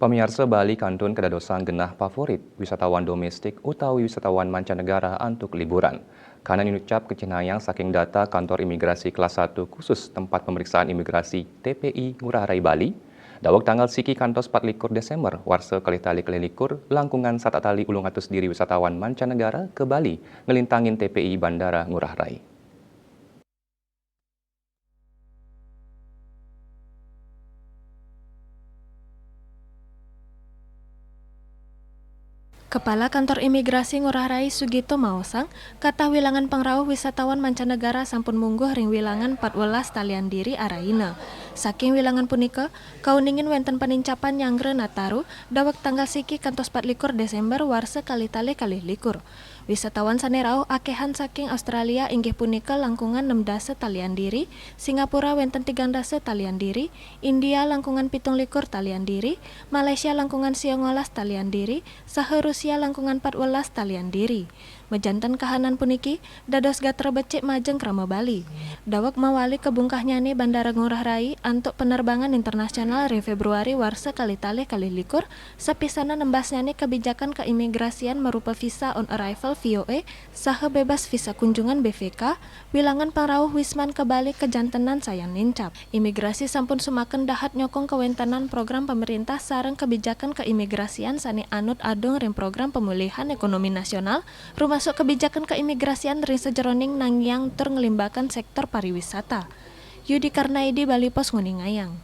Pemirsa Bali kantun kedadosan genah favorit wisatawan domestik utawi wisatawan mancanegara untuk liburan. Karena diucap kecenayang saking data kantor imigrasi kelas 1 khusus tempat pemeriksaan imigrasi TPI Ngurah Rai Bali, dawak tanggal siki kantos 24 Desember warsa kali-tali kelilikur langkungan satatali ulung atus diri wisatawan mancanegara ke Bali ngelintangin TPI Bandara Ngurah Rai. Kepala Kantor Imigrasi Ngurah Rai Sugito Maosang, kata wilangan pengrauh wisatawan mancanegara sampun mungguh ring wilangan 14 talian diri araina. Saking wilangan punika, kauningin wenten penincapan nyangre Nataru, dawak tanggal siki kantos 24 Desember warsa kali-tali kalih likur. Wisatawan sanerau akehan saking Australia inggih punika langkungan 16 talian diri, Singapura wenten 13 talian diri, India langkungan 17 talian diri, Malaysia langkungan 19 talian diri, saha Rusia langkungan 14 talian diri. Mejantan kahanan puniki, dados gatra becik majeng krama Bali. Dawak mawali kebungkahnyane Bandara Ngurah Rai antuk penerbangan internasional ring Februari warsa kali-tali kalih likur, sapisana nembasnyane kebijakan keimigrasian merupa visa on arrival VOA, saha bebas visa kunjungan BVK, wilangan pangrauh Wisman ke Bali kejantenan sayang nincap. Imigrasi sampun sumaken dahat nyokong kewentanan program pemerintah sareng kebijakan keimigrasian sani anut adung ring program pemulihan ekonomi nasional, masuk kebijakan keimigrasian ring sejeroning nangyang tur ngelimbakan sektor pariwisata. Yudi Karnaidi Bali Pos Nguningayang.